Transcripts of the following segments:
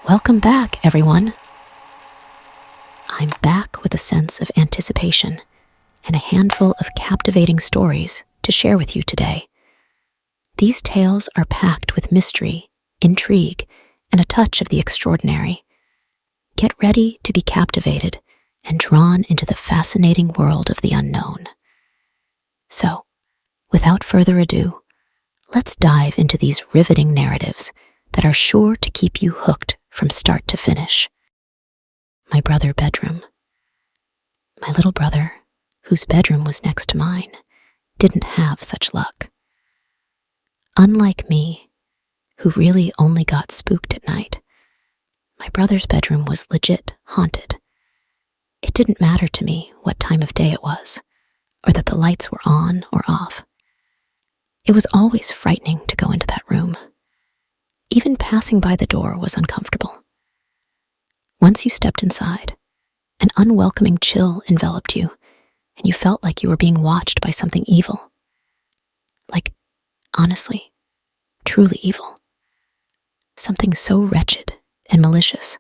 Welcome back, everyone. I'm back with a sense of anticipation and a handful of captivating stories to share with you today. These tales are packed with mystery, intrigue, and a touch of the extraordinary. Get ready to be captivated and drawn into the fascinating world of the unknown. So, without further ado, let's dive into these riveting narratives that are sure to keep you hooked from start to finish. My brother bedroom. My little brother, whose bedroom was next to mine, didn't have such luck. Unlike me, who really only got spooked at night, my brother's bedroom was legit haunted. It didn't matter to me what time of day it was, or that the lights were on or off. It was always frightening to go into that room. Even passing by the door was uncomfortable. Once you stepped inside, an unwelcoming chill enveloped you, and you felt like you were being watched by something evil. Like, honestly, truly evil. Something so wretched and malicious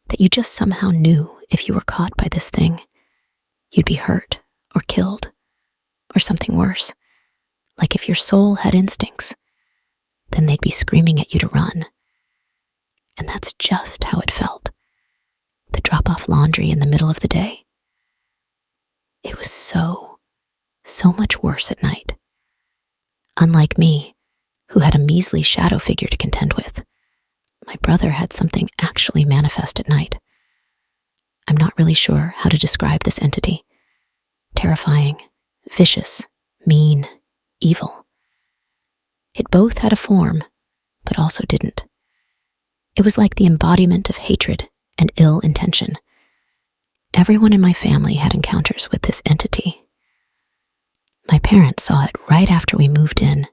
that you just somehow knew if you were caught by this thing, you'd be hurt or killed, or something worse. Like if your soul had instincts, then they'd be screaming at you to run. And that's just how it felt. The drop-off laundry in the middle of the day. It was so much worse at night. Unlike me, who had a measly shadow figure to contend with, my brother had something actually manifest at night. I'm not really sure how to describe this entity. Terrifying, vicious, mean, evil. It both had a form, but also didn't. It was like the embodiment of hatred and ill intention. Everyone in my family had encounters with this entity. My parents saw it right after we moved in,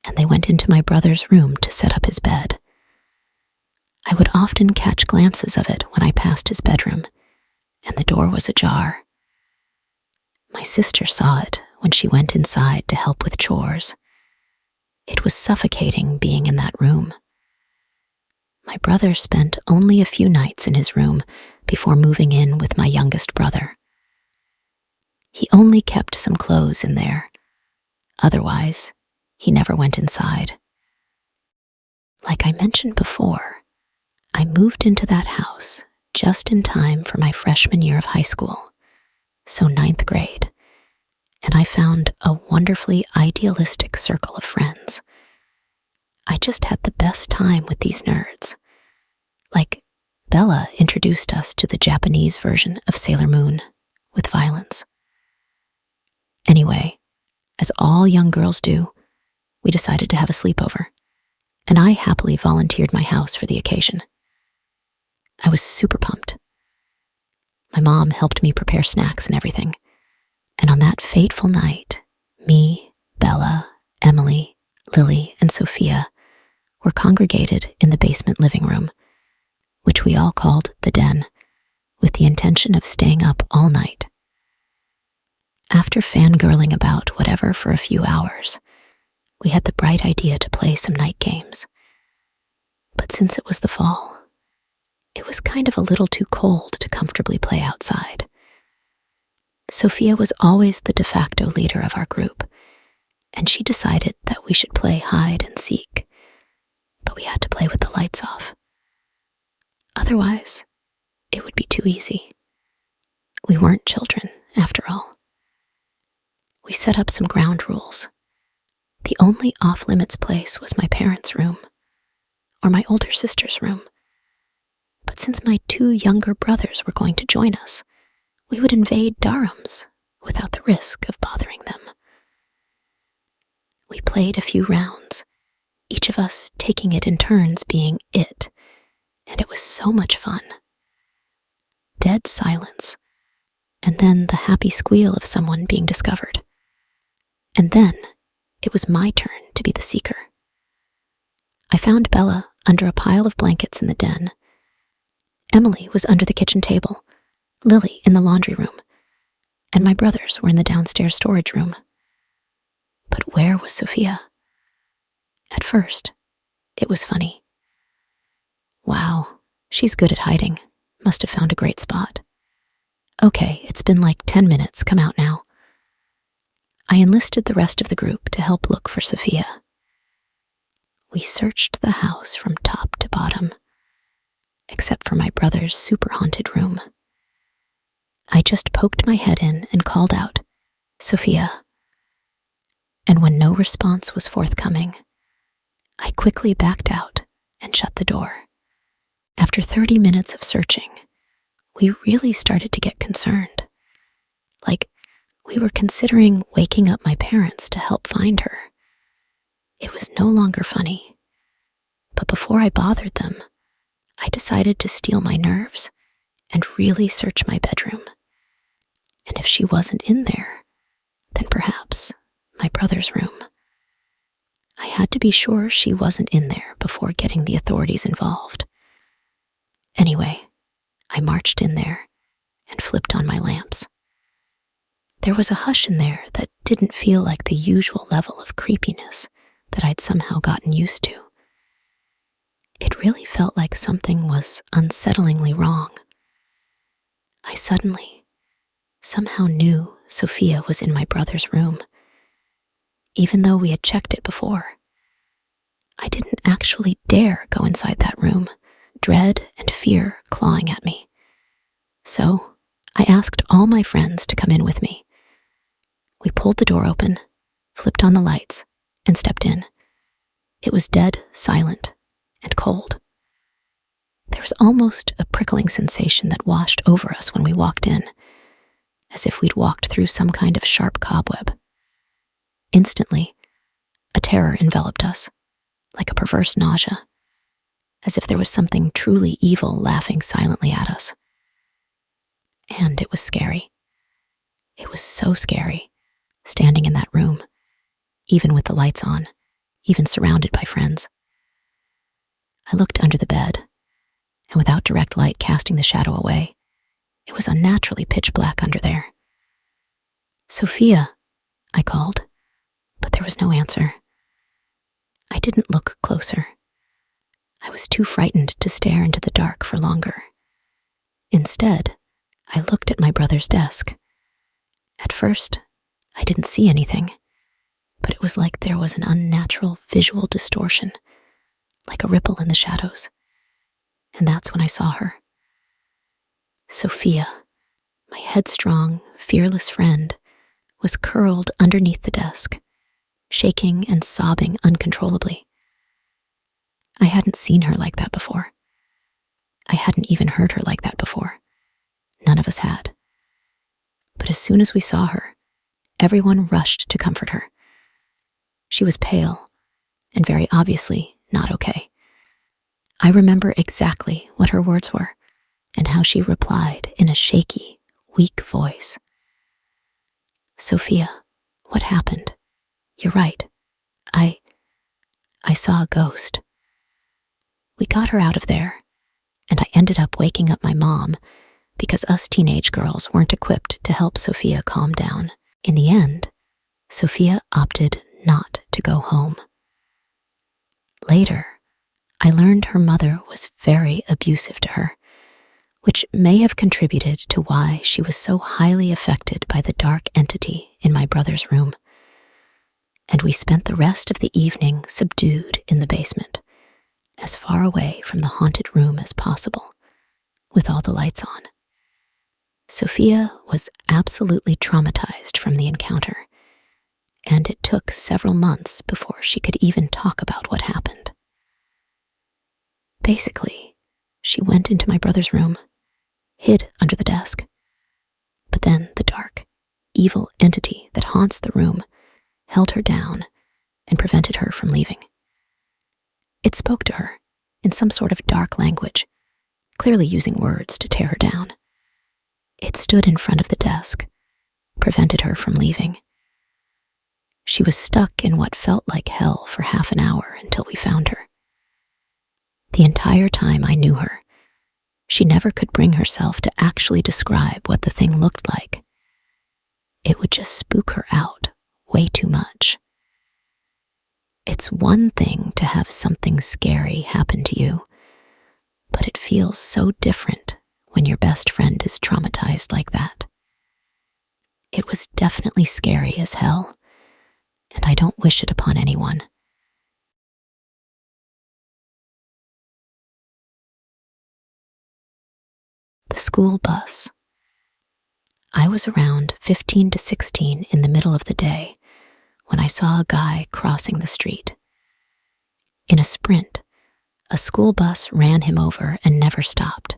and they went into my brother's room to set up his bed. I would often catch glances of it when I passed his bedroom, and the door was ajar. My sister saw it when she went inside to help with chores. It was suffocating being in that room. My brother spent only a few nights in his room before moving in with my youngest brother. He only kept some clothes in there. Otherwise, he never went inside. Like I mentioned before, I moved into that house just in time for my freshman year of high school, so 9th grade. And I found a wonderfully idealistic circle of friends. I just had the best time with these nerds. Like, Bella introduced us to the Japanese version of Sailor Moon with violence. Anyway, as all young girls do, we decided to have a sleepover, and I happily volunteered my house for the occasion. I was super pumped. My mom helped me prepare snacks and everything. And on that fateful night, me, Bella, Emily, Lily, and Sophia were congregated in the basement living room, which we all called the den, with the intention of staying up all night. After fangirling about whatever for a few hours, we had the bright idea to play some night games. But since it was the fall, it was kind of a little too cold to comfortably play outside. Sophia was always the de facto leader of our group, and she decided that we should play hide and seek, but we had to play with the lights off. Otherwise, it would be too easy. We weren't children, after all. We set up some ground rules. The only off-limits place was my parents' room, or my older sister's room. But since my 2 younger brothers were going to join us, we would invade Durham's without the risk of bothering them. We played a few rounds, each of us taking it in turns being it, and it was so much fun. Dead silence, and then the happy squeal of someone being discovered. And then it was my turn to be the seeker. I found Bella under a pile of blankets in the den. Emily was under the kitchen table, Lily in the laundry room, and my brothers were in the downstairs storage room. But where was Sophia? At first, it was funny. Wow, She's good at hiding. Must have found a great spot. Okay, it's been like 10 minutes. Come out now. I enlisted the rest of the group to help look for Sophia. We searched the house from top to bottom, except for my brother's super haunted room. I just poked my head in and called out, "Sophia." And when no response was forthcoming, I quickly backed out and shut the door. After 30 minutes of searching, we really started to get concerned. Like, we were considering waking up my parents to help find her. It was no longer funny. But before I bothered them, I decided to steel my nerves and really search my bedroom. And if she wasn't in there, then perhaps my brother's room. I had to be sure she wasn't in there before getting the authorities involved. Anyway, I marched in there and flipped on my lamps. There was a hush in there that didn't feel like the usual level of creepiness that I'd somehow gotten used to. It really felt like something was unsettlingly wrong. I somehow knew Sophia was in my brother's room, even though we had checked it before. I didn't actually dare go inside that room, dread and fear clawing at me. So I asked all my friends to come in with me. We pulled the door open, flipped on the lights, and stepped in. It was dead silent and cold. There was almost a prickling sensation that washed over us when we walked in, as if we'd walked through some kind of sharp cobweb. Instantly, a terror enveloped us, like a perverse nausea, as if there was something truly evil laughing silently at us. And it was scary. It was so scary, standing in that room, even with the lights on, even surrounded by friends. I looked under the bed, and without direct light casting the shadow away, it was unnaturally pitch black under there. "Sophia," I called, but there was no answer. I didn't look closer. I was too frightened to stare into the dark for longer. Instead, I looked at my brother's desk. At first, I didn't see anything, but it was like there was an unnatural visual distortion, like a ripple in the shadows. And that's when I saw her. Sophia, my headstrong, fearless friend, was curled underneath the desk, shaking and sobbing uncontrollably. I hadn't seen her like that before. I hadn't even heard her like that before. None of us had. But as soon as we saw her, everyone rushed to comfort her. She was pale, and very obviously not okay. I remember exactly what her words were, and how she replied in a shaky, weak voice. "Sophia, what happened? You're right. I saw a ghost." We got her out of there, and I ended up waking up my mom because us teenage girls weren't equipped to help Sophia calm down. In the end, Sophia opted not to go home. Later, I learned her mother was very abusive to her, which may have contributed to why she was so highly affected by the dark entity in my brother's room. And we spent the rest of the evening subdued in the basement, as far away from the haunted room as possible, with all the lights on. Sophia was absolutely traumatized from the encounter, and it took several months before she could even talk about what happened. Basically, she went into my brother's room, hid under the desk, but then the dark, evil entity that haunts the room held her down and prevented her from leaving. It spoke to her in some sort of dark language, clearly using words to tear her down. It stood in front of the desk, prevented her from leaving. She was stuck in what felt like hell for half an hour until we found her. The entire time I knew her, she never could bring herself to actually describe what the thing looked like. It would just spook her out way too much. It's one thing to have something scary happen to you, but it feels so different when your best friend is traumatized like that. It was definitely scary as hell, and I don't wish it upon anyone. The school bus. I was around 15 to 16 in the middle of the day when I saw a guy crossing the street. In a sprint, a school bus ran him over and never stopped.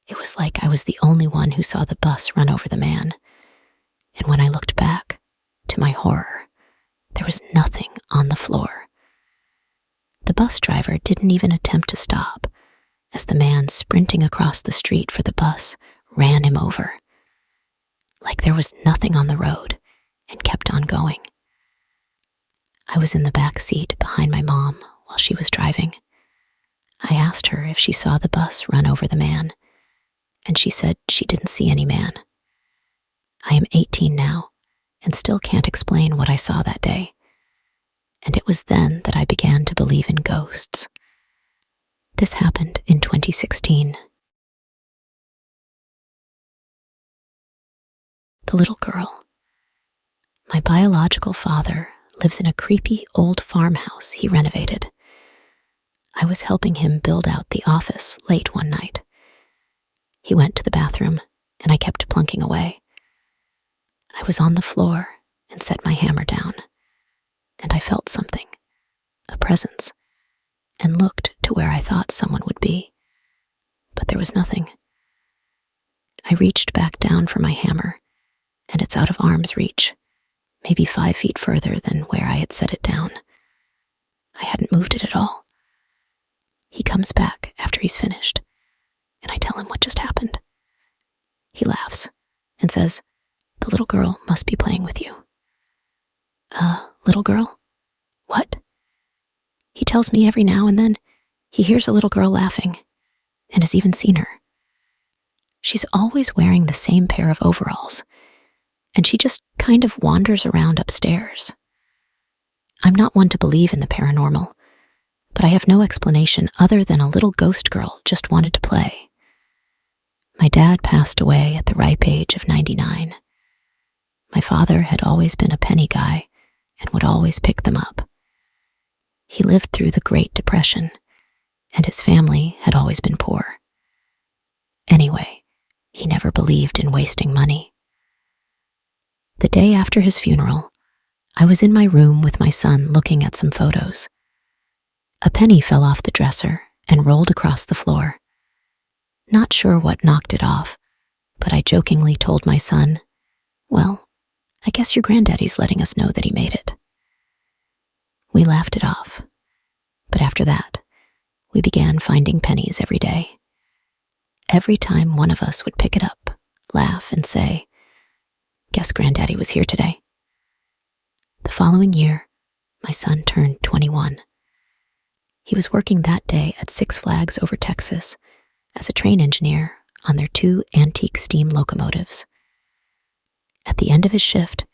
It was like I was the only one who saw the bus run over the man, and when I looked back, to my horror, there was nothing on the floor. The bus driver didn't even attempt to stop, as the man sprinting across the street for the bus ran him over, like there was nothing on the road, and kept on going. I was in the back seat behind my mom while she was driving. I asked her if she saw the bus run over the man, and she said she didn't see any man. I am 18 now, and still can't explain what I saw that day. And it was then that I began to believe in ghosts. This happened in 2016. The little girl. My biological father lives in a creepy old farmhouse he renovated. I was helping him build out the office late one night. He went to the bathroom, and I kept plunking away. I was on the floor and set my hammer down, and I felt something, a presence, and looked to where I thought someone would be, but there was nothing. I reached back down for my hammer, and it's out of arm's reach, maybe 5 feet further than where I had set it down. I hadn't moved it at all. He comes back after he's finished, and I tell him what just happened. He laughs and says, "The little girl must be playing with you." Little girl? What? He tells me every now and then he hears a little girl laughing and has even seen her. She's always wearing the same pair of overalls, and she just kind of wanders around upstairs. I'm not one to believe in the paranormal, but I have no explanation other than a little ghost girl just wanted to play. My dad passed away at the ripe age of 99. My father had always been a penny guy and would always pick them up. He lived through the Great Depression, and his family had always been poor. Anyway, he never believed in wasting money. The day after his funeral, I was in my room with my son looking at some photos. A penny fell off the dresser and rolled across the floor. Not sure what knocked it off, but I jokingly told my son, "Well, I guess your granddaddy's letting us know that he made it." We laughed it off, but after that, we began finding pennies every day. Every time one of us would pick it up, laugh, and say, "Guess granddaddy was here today." The following year, my son turned 21. He was working that day at Six Flags over Texas as a train engineer on their 2 antique steam locomotives. At the end of his shift,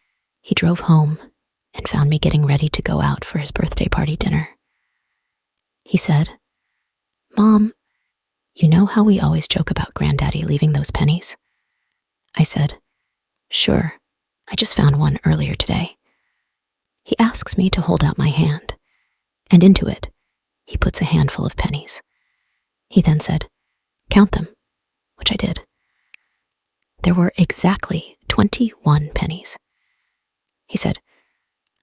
he drove home and found me getting ready to go out for his birthday party dinner. He said, "Mom, you know how we always joke about Granddaddy leaving those pennies?" I said, "Sure, I just found one earlier today." He asks me to hold out my hand, and into it, he puts a handful of pennies. He then said, "Count them," which I did. There were exactly 21 pennies. He said,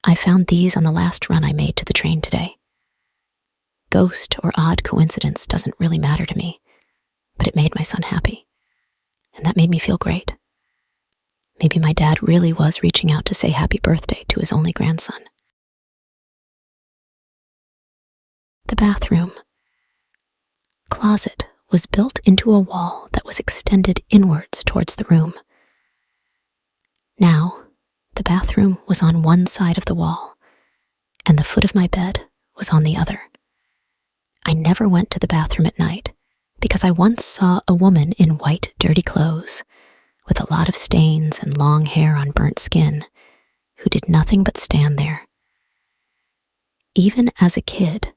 "I found these on the last run I made to the train today." Ghost or odd coincidence doesn't really matter to me, but it made my son happy, and that made me feel great. Maybe my dad really was reaching out to say happy birthday to his only grandson. The bathroom. Closet was built into a wall that was extended inwards towards the room. Now, the bathroom was on one side of the wall, and the foot of my bed was on the other. I never went to the bathroom at night because I once saw a woman in white, dirty clothes, with a lot of stains and long hair on burnt skin, who did nothing but stand there. Even as a kid,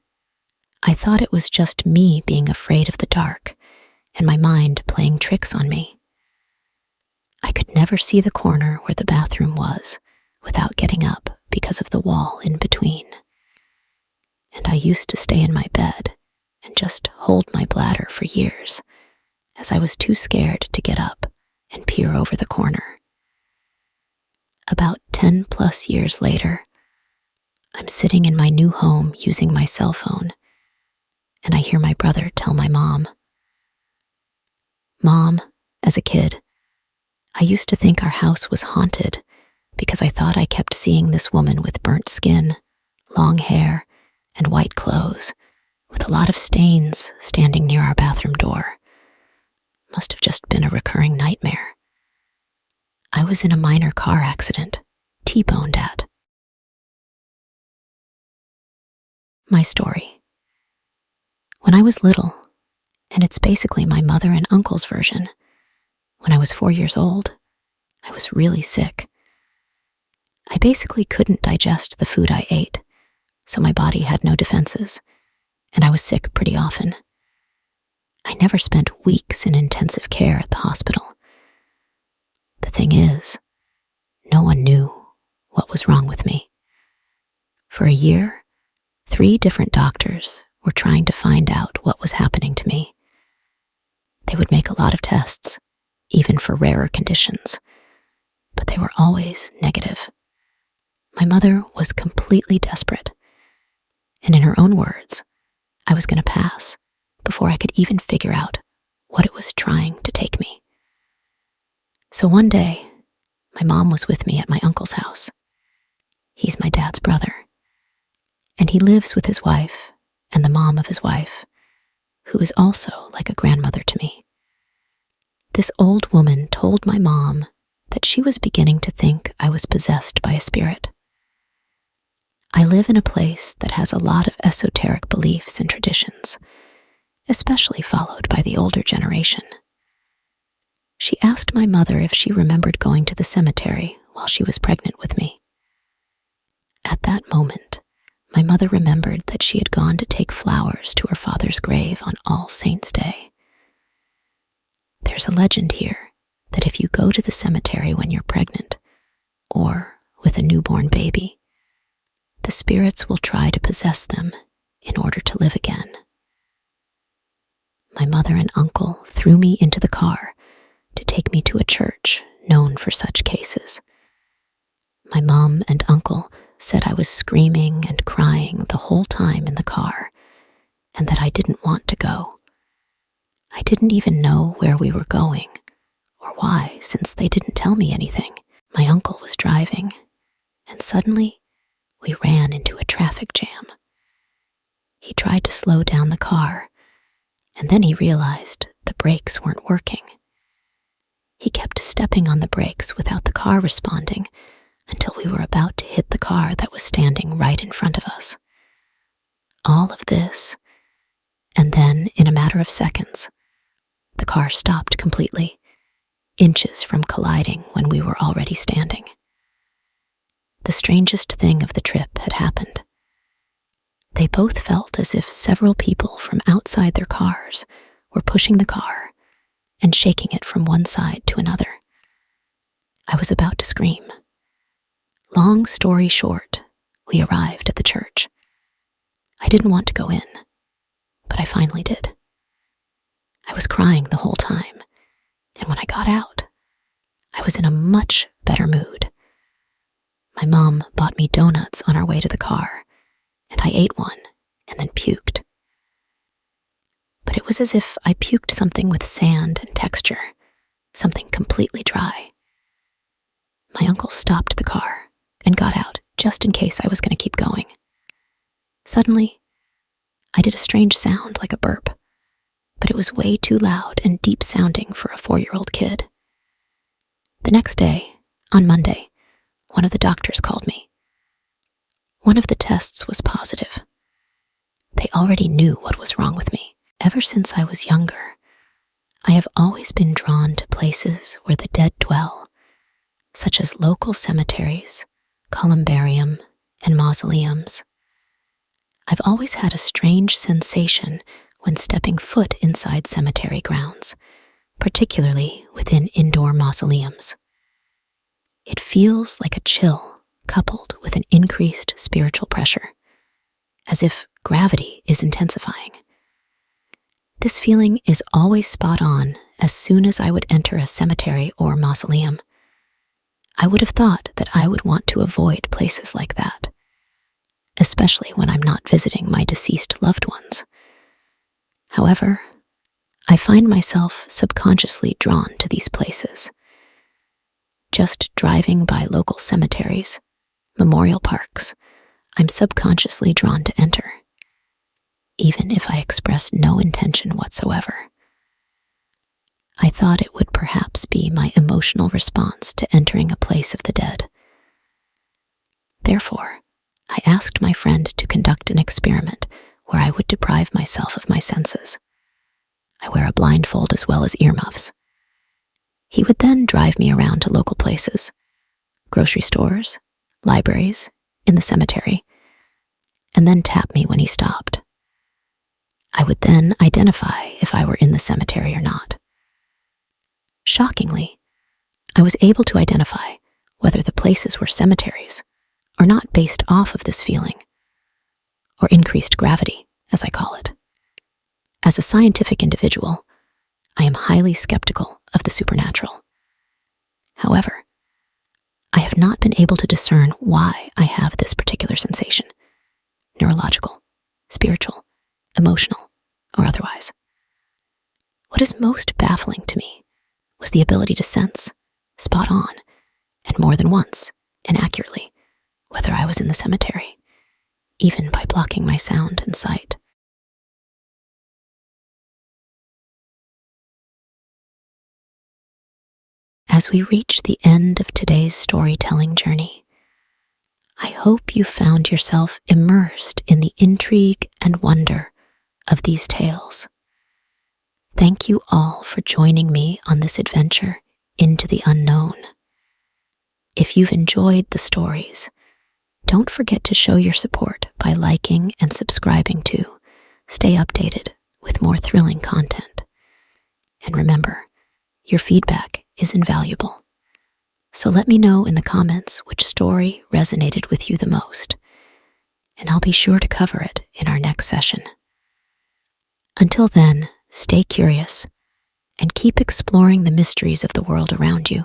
I thought it was just me being afraid of the dark and my mind playing tricks on me. I could never see the corner where the bathroom was without getting up because of the wall in between. And I used to stay in my bed and just hold my bladder for years, as I was too scared to get up and peer over the corner. About 10 plus years later, I'm sitting in my new home using my cell phone, and I hear my brother tell my mom, "Mom, as a kid, I used to think our house was haunted because I thought I kept seeing this woman with burnt skin, long hair, and white clothes, with a lot of stains standing near our bathroom door. Must have just been a recurring nightmare. I was in a minor car accident, Tboned at." My story. When I was little, and it's basically my mother and uncle's version, when I was 4 years old, I was really sick. I basically couldn't digest the food I ate, so my body had no defenses, and I was sick pretty often. I never spent weeks in intensive care at the hospital. The thing is, no one knew what was wrong with me. For a year, 3 different doctors were trying to find out what was happening to me. They would make a lot of tests, even for rarer conditions, but they were always negative. My mother was completely desperate, and in her own words, I was going to pass before I could even figure out what it was trying to take me. So one day, my mom was with me at my uncle's house. He's my dad's brother, and he lives with his wife and the mom of his wife, who is also like a grandmother to me. This old woman told my mom that she was beginning to think I was possessed by a spirit. I live in a place that has a lot of esoteric beliefs and traditions, especially followed by the older generation. She asked my mother if she remembered going to the cemetery while she was pregnant with me. At that moment, my mother remembered that she had gone to take flowers to her father's grave on All Saints' Day. There's a legend here that if you go to the cemetery when you're pregnant, or with a newborn baby, the spirits will try to possess them in order to live again. My mother and uncle threw me into the car to take me to a church known for such cases. My mom and uncle said I was screaming and crying the whole time in the car, and that I didn't want to go. I didn't even know where we were going, or why, since they didn't tell me anything. My uncle was driving, and suddenly we ran into a traffic jam. He tried to slow down the car, and then he realized the brakes weren't working. He kept stepping on the brakes without the car responding until we were about to hit the car that was standing right in front of us. All of this, and then in a matter of seconds, the car stopped completely, inches from colliding when we were already standing. The strangest thing of the trip had happened. They both felt as if several people from outside their cars were pushing the car and shaking it from one side to another. I was about to scream. Long story short, we arrived at the church. I didn't want to go in, but I finally did. I was crying the whole time, and when I got out, I was in a much better mood. My mom bought me donuts on our way to the car, and I ate one and then puked. But it was as if I puked something with sand and texture, something completely dry. My uncle stopped the car and got out just in case I was going to keep going. Suddenly, I did a strange sound like a burp, but it was way too loud and deep sounding for a 4-year-old kid. The next day, on Monday, one of the doctors called me. One of the tests was positive. They already knew what was wrong with me. Ever since I was younger, I have always been drawn to places where the dead dwell, such as local cemeteries, columbarium, and mausoleums. I've always had a strange sensation when stepping foot inside cemetery grounds, particularly within indoor mausoleums. It feels like a chill coupled with an increased spiritual pressure, as if gravity is intensifying. This feeling is always spot on as soon as I would enter a cemetery or mausoleum. I would have thought that I would want to avoid places like that, especially when I'm not visiting my deceased loved ones. However, I find myself subconsciously drawn to these places. Just driving by local cemeteries, memorial parks, I'm subconsciously drawn to enter, even if I express no intention whatsoever. I thought it would perhaps be my emotional response to entering a place of the dead. Therefore, I asked my friend to conduct an experiment where I would deprive myself of my senses. I wear a blindfold as well as earmuffs. He would then drive me around to local places, grocery stores, libraries, in the cemetery, and then tap me when he stopped. I would then identify if I were in the cemetery or not. Shockingly, I was able to identify whether the places were cemeteries or not based off of this feeling, or increased gravity, as I call it. As a scientific individual, I am highly skeptical of the supernatural. However, I have not been able to discern why I have this particular sensation, neurological, spiritual, emotional, or otherwise. What is most baffling to me was the ability to sense, spot on, and more than once, and accurately, whether I was in the cemetery, even by blocking my sound and sight. As we reach the end of today's storytelling journey, I hope you found yourself immersed in the intrigue and wonder of these tales. Thank you all for joining me on this adventure into the unknown. If you've enjoyed the stories, don't forget to show your support by liking and subscribing to stay updated with more thrilling content. And remember, your feedback is invaluable. So let me know in the comments which story resonated with you the most, and I'll be sure to cover it in our next session. Until then, stay curious and keep exploring the mysteries of the world around you.